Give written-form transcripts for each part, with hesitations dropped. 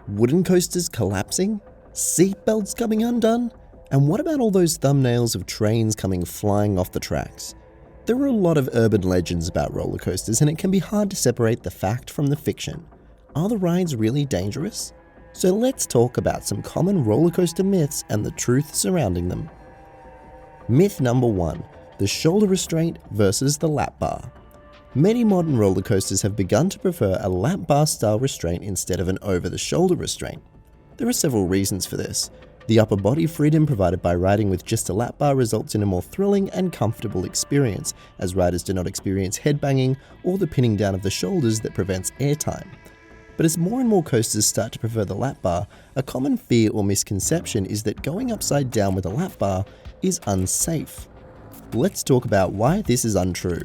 Wooden coasters collapsing? Seatbelts coming undone? And what about all those thumbnails of trains coming flying off the tracks? There are a lot of urban legends about roller coasters, and it can be hard to separate the fact from the fiction. Are the rides really dangerous? So let's talk about some common roller coaster myths and the truth surrounding them. Myth number 1, the shoulder restraint versus the lap bar. Many modern roller coasters have begun to prefer a lap bar style restraint instead of an over-the-shoulder restraint. There are several reasons for this. The upper body freedom provided by riding with just a lap bar results in a more thrilling and comfortable experience, as riders do not experience headbanging or the pinning down of the shoulders that prevents airtime. But as more and more coasters start to prefer the lap bar, a common fear or misconception is that going upside down with a lap bar is unsafe. Let's talk about why this is untrue.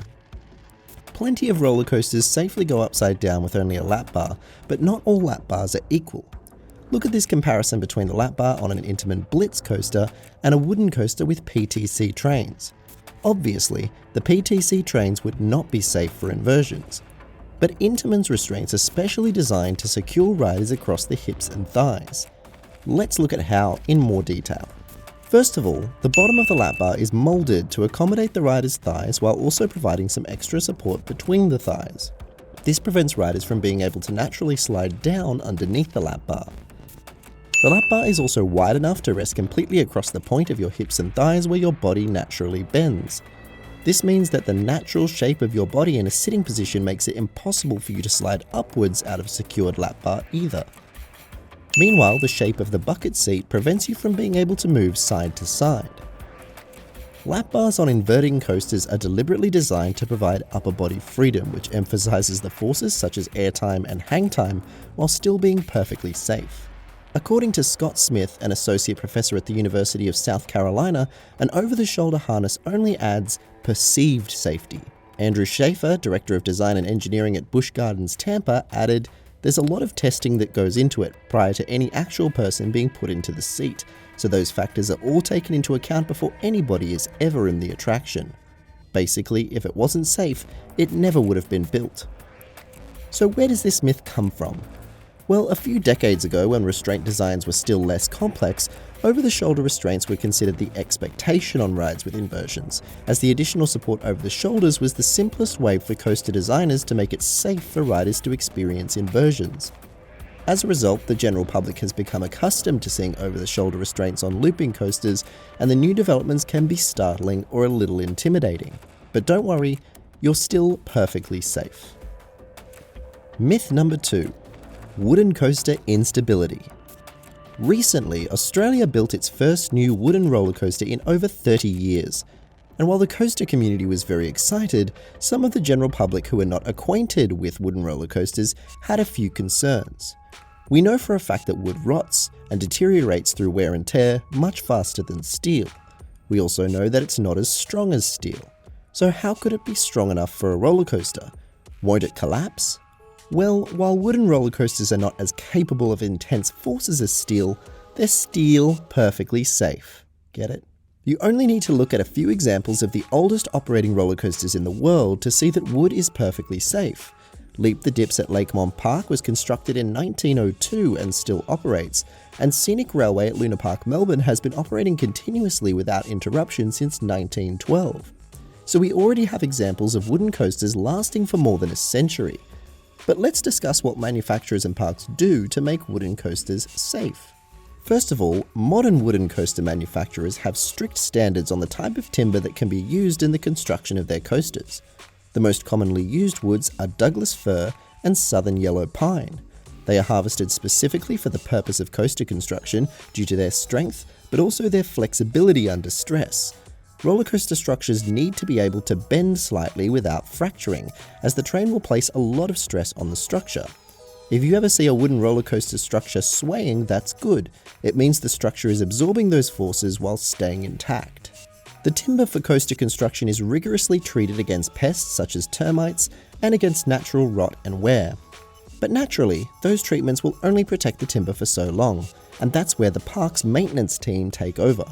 Plenty of roller coasters safely go upside down with only a lap bar, but not all lap bars are equal. Look at this comparison between the lap bar on an Intamin Blitz coaster and a wooden coaster with PTC trains. Obviously, the PTC trains would not be safe for inversions. But Intamin's restraints are specially designed to secure riders across the hips and thighs. Let's look at how in more detail. First of all, the bottom of the lap bar is molded to accommodate the rider's thighs while also providing some extra support between the thighs. This prevents riders from being able to naturally slide down underneath the lap bar. The lap bar is also wide enough to rest completely across the point of your hips and thighs where your body naturally bends. This means that the natural shape of your body in a sitting position makes it impossible for you to slide upwards out of a secured lap bar either. Meanwhile, the shape of the bucket seat prevents you from being able to move side to side. Lap bars on inverting coasters are deliberately designed to provide upper body freedom, which emphasizes the forces such as airtime and hang time while still being perfectly safe. According to Scott Smith, an associate professor at the University of South Carolina, an over-the-shoulder harness only adds perceived safety. Andrew Schaefer, director of design and engineering at Busch Gardens Tampa, added, "There's a lot of testing that goes into it prior to any actual person being put into the seat, so those factors are all taken into account before anybody is ever in the attraction. Basically, if it wasn't safe, it never would have been built." So where does this myth come from? Well, a few decades ago, when restraint designs were still less complex, over-the-shoulder restraints were considered the expectation on rides with inversions, as the additional support over the shoulders was the simplest way for coaster designers to make it safe for riders to experience inversions. As a result, the general public has become accustomed to seeing over-the-shoulder restraints on looping coasters, and the new developments can be startling or a little intimidating. But don't worry, you're still perfectly safe. Myth number 2. Wooden coaster instability. Recently, Australia built its first new wooden roller coaster in over 30 years. And while the coaster community was very excited, some of the general public who are not acquainted with wooden roller coasters had a few concerns. We know for a fact that wood rots and deteriorates through wear and tear much faster than steel. We also know that it's not as strong as steel. So how could it be strong enough for a roller coaster? Won't it collapse? Well, while wooden roller coasters are not as capable of intense forces as steel, they're still perfectly safe. Get it? You only need to look at a few examples of the oldest operating roller coasters in the world to see that wood is perfectly safe. Leap the Dips at Lakemont Park was constructed in 1902 and still operates, and Scenic Railway at Luna Park, Melbourne has been operating continuously without interruption since 1912. So we already have examples of wooden coasters lasting for more than a century. But let's discuss what manufacturers and parks do to make wooden coasters safe. First of all, modern wooden coaster manufacturers have strict standards on the type of timber that can be used in the construction of their coasters. The most commonly used woods are Douglas fir and southern yellow pine. They are harvested specifically for the purpose of coaster construction due to their strength, but also their flexibility under stress. Roller coaster structures need to be able to bend slightly without fracturing, as the train will place a lot of stress on the structure. If you ever see a wooden roller coaster structure swaying, that's good. It means the structure is absorbing those forces while staying intact. The timber for coaster construction is rigorously treated against pests such as termites and against natural rot and wear. But naturally, those treatments will only protect the timber for so long, and that's where the park's maintenance team take over.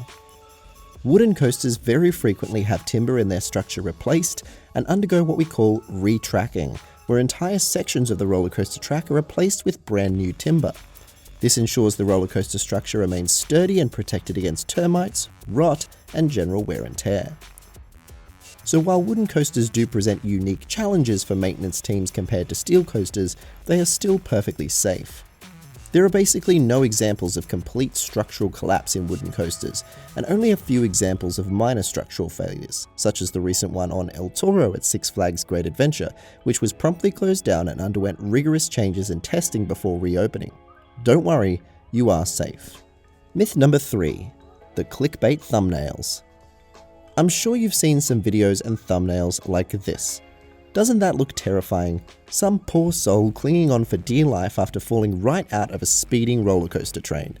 Wooden coasters very frequently have timber in their structure replaced and undergo what we call retracking, where entire sections of the roller coaster track are replaced with brand new timber. This ensures the roller coaster structure remains sturdy and protected against termites, rot, and general wear and tear. So while wooden coasters do present unique challenges for maintenance teams compared to steel coasters, they are still perfectly safe. There are basically no examples of complete structural collapse in wooden coasters, and only a few examples of minor structural failures, such as the recent one on El Toro at Six Flags Great Adventure, which was promptly closed down and underwent rigorous changes and testing before reopening. Don't worry, you are safe. Myth number 3. The clickbait thumbnails. I'm sure you've seen some videos and thumbnails like this. Doesn't that look terrifying? Some poor soul clinging on for dear life after falling right out of a speeding roller coaster train.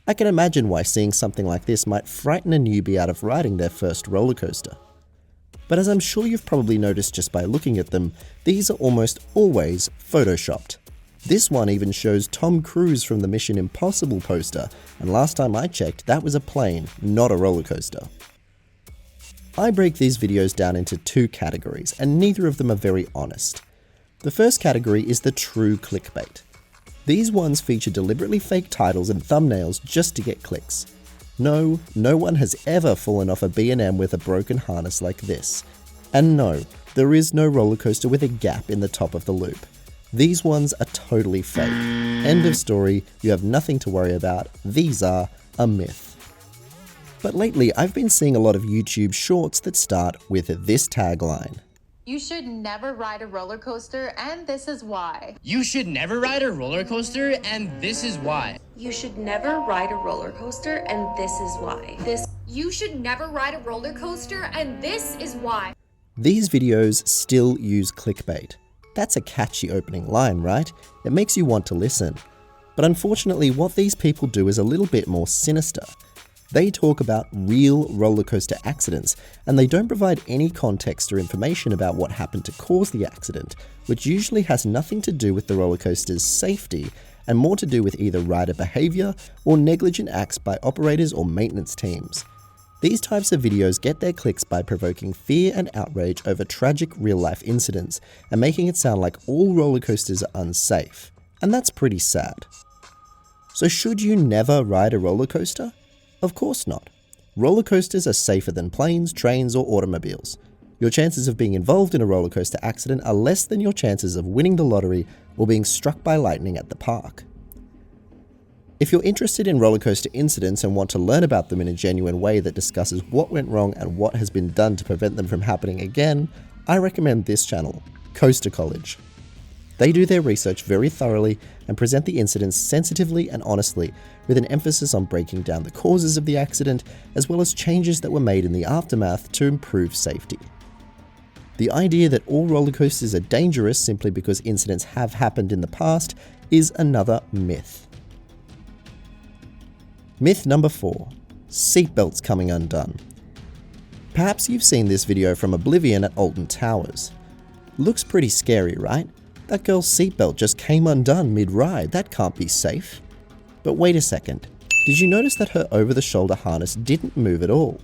I can imagine why seeing something like this might frighten a newbie out of riding their first roller coaster. But as I'm sure you've probably noticed just by looking at them, these are almost always photoshopped. This one even shows Tom Cruise from the Mission Impossible poster, and last time I checked, that was a plane, not a roller coaster. I break these videos down into 2 categories, and neither of them are very honest. The first category is the true clickbait. These ones feature deliberately fake titles and thumbnails just to get clicks. No one has ever fallen off a B&M with a broken harness like this. And no, there is no roller coaster with a gap in the top of the loop. These ones are totally fake. End of story, you have nothing to worry about, these are a myth. But lately, I've been seeing a lot of YouTube shorts that start with this tagline. You should never ride a roller coaster, and this is why. You should never ride a roller coaster, and this is why. You should never ride a roller coaster, and this is why. You should never ride a roller coaster, and this is why. These videos still use clickbait. That's a catchy opening line, right? It makes you want to listen. But unfortunately, what these people do is a little bit more sinister. They talk about real roller coaster accidents, and they don't provide any context or information about what happened to cause the accident, which usually has nothing to do with the roller coaster's safety and more to do with either rider behavior or negligent acts by operators or maintenance teams. These types of videos get their clicks by provoking fear and outrage over tragic real-life incidents and making it sound like all roller coasters are unsafe, and that's pretty sad. So should you never ride a roller coaster? Of course not. Roller coasters are safer than planes, trains, or automobiles. Your chances of being involved in a roller coaster accident are less than your chances of winning the lottery or being struck by lightning at the park. If you're interested in roller coaster incidents and want to learn about them in a genuine way that discusses what went wrong and what has been done to prevent them from happening again, I recommend this channel, Coaster College. They do their research very thoroughly and present the incidents sensitively and honestly, with an emphasis on breaking down the causes of the accident, as well as changes that were made in the aftermath to improve safety. The idea that all roller coasters are dangerous simply because incidents have happened in the past is another myth. Myth number 4. Seatbelts coming undone. Perhaps you've seen this video from Oblivion at Alton Towers. Looks pretty scary, right? That girl's seatbelt just came undone mid-ride, that can't be safe. But wait a second, did you notice that her over-the-shoulder harness didn't move at all?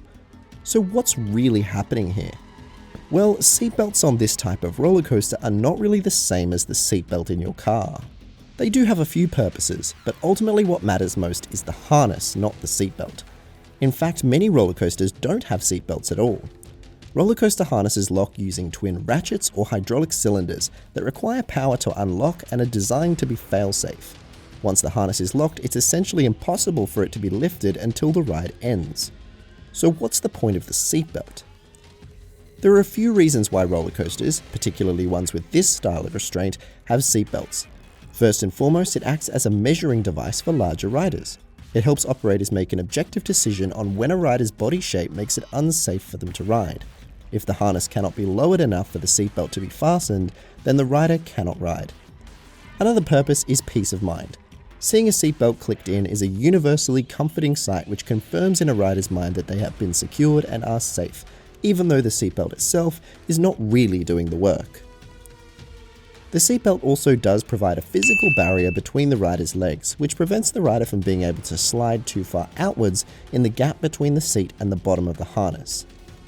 So what's really happening here? Well, seatbelts on this type of roller coaster are not really the same as the seatbelt in your car. They do have a few purposes, but ultimately what matters most is the harness, not the seatbelt. In fact, many roller coasters don't have seatbelts at all. Roller coaster harnesses lock using twin ratchets or hydraulic cylinders that require power to unlock and are designed to be fail-safe. Once the harness is locked, it's essentially impossible for it to be lifted until the ride ends. So what's the point of the seatbelt? There are a few reasons why roller coasters, particularly ones with this style of restraint, have seatbelts. First and foremost, it acts as a measuring device for larger riders. It helps operators make an objective decision on when a rider's body shape makes it unsafe for them to ride. If the harness cannot be lowered enough for the seatbelt to be fastened, then the rider cannot ride. Another purpose is peace of mind. Seeing a seatbelt clicked in is a universally comforting sight which confirms in a rider's mind that they have been secured and are safe, even though the seatbelt itself is not really doing the work. The seatbelt also does provide a physical barrier between the rider's legs, which prevents the rider from being able to slide too far outwards in the gap between the seat and the bottom of the harness.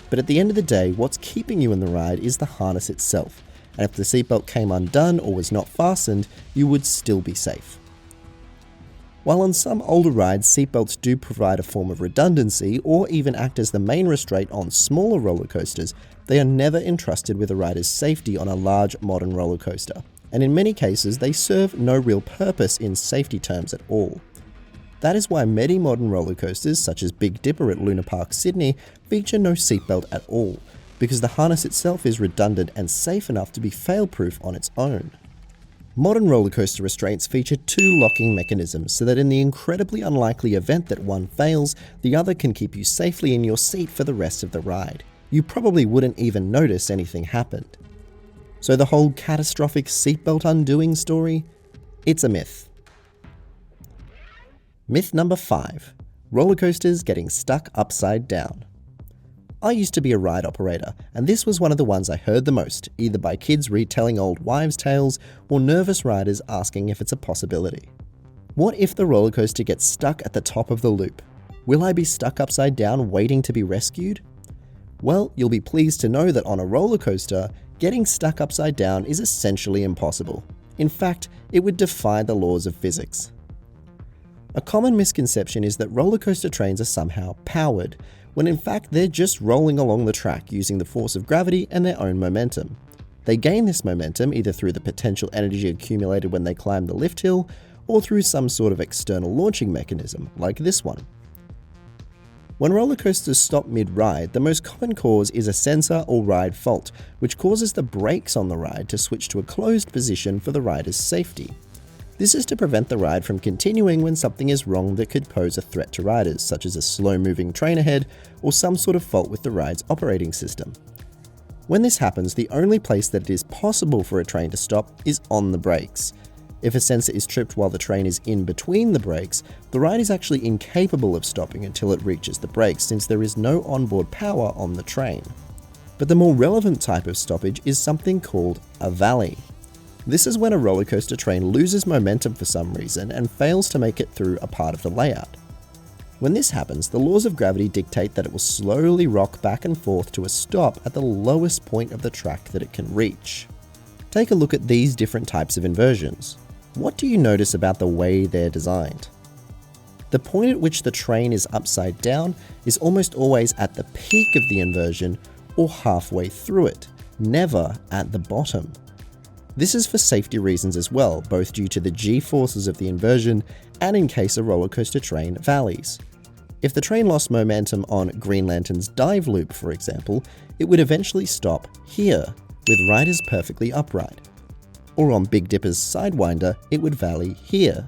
But at the end of the day, what's keeping you in the ride is the harness itself, and if the seatbelt came undone or was not fastened, you would still be safe. While on some older rides, seatbelts do provide a form of redundancy or even act as the main restraint on smaller roller coasters, they are never entrusted with a rider's safety on a large modern roller coaster, and in many cases they serve no real purpose in safety terms at all. That is why many modern roller coasters, such as Big Dipper at Luna Park, Sydney, feature no seatbelt at all, because the harness itself is redundant and safe enough to be fail-proof on its own. Modern roller coaster restraints feature two locking mechanisms so that in the incredibly unlikely event that one fails, the other can keep you safely in your seat for the rest of the ride. You probably wouldn't even notice anything happened. So the whole catastrophic seatbelt undoing story? It's a myth. Myth number 5. Roller coasters getting stuck upside down. I used to be a ride operator, and this was one of the ones I heard the most, either by kids retelling old wives' tales or nervous riders asking if it's a possibility. What if the roller coaster gets stuck at the top of the loop? Will I be stuck upside down waiting to be rescued? Well, you'll be pleased to know that on a roller coaster, getting stuck upside down is essentially impossible. In fact, it would defy the laws of physics. A common misconception is that roller coaster trains are somehow powered, when in fact they're just rolling along the track using the force of gravity and their own momentum. They gain this momentum either through the potential energy accumulated when they climb the lift hill, or through some sort of external launching mechanism, like this one. When roller coasters stop mid-ride, the most common cause is a sensor or ride fault, which causes the brakes on the ride to switch to a closed position for the rider's safety. This is to prevent the ride from continuing when something is wrong that could pose a threat to riders, such as a slow-moving train ahead or some sort of fault with the ride's operating system. When this happens, the only place that it is possible for a train to stop is on the brakes. If a sensor is tripped while the train is in between the brakes, the ride is actually incapable of stopping until it reaches the brakes, since there is no onboard power on the train. But the more relevant type of stoppage is something called a valley. This is when a roller coaster train loses momentum for some reason and fails to make it through a part of the layout. When this happens, the laws of gravity dictate that it will slowly rock back and forth to a stop at the lowest point of the track that it can reach. Take a look at these different types of inversions. What do you notice about the way they're designed? The point at which the train is upside down is almost always at the peak of the inversion or halfway through it, never at the bottom. This is for safety reasons as well, both due to the g-forces of the inversion and in case a roller coaster train valleys. If the train lost momentum on Green Lantern's dive loop, for example, it would eventually stop here, with riders perfectly upright. Or on Big Dipper's Sidewinder, it would valley here.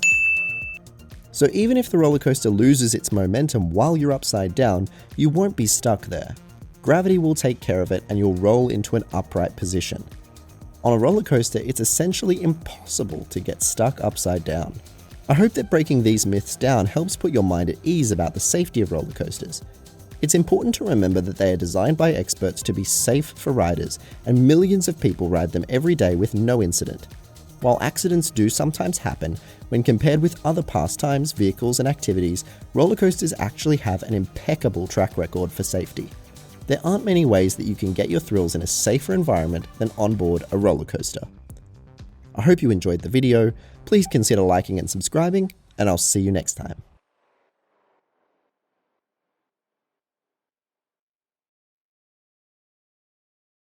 So even if the roller coaster loses its momentum while you're upside down, you won't be stuck there. Gravity will take care of it and you'll roll into an upright position. On a roller coaster, it's essentially impossible to get stuck upside down. I hope that breaking these myths down helps put your mind at ease about the safety of roller coasters. It's important to remember that they are designed by experts to be safe for riders, and millions of people ride them every day with no incident. While accidents do sometimes happen, when compared with other pastimes, vehicles, and activities, roller coasters actually have an impeccable track record for safety. There aren't many ways that you can get your thrills in a safer environment than on board a roller coaster. I hope you enjoyed the video. Please consider liking and subscribing, and I'll see you next time.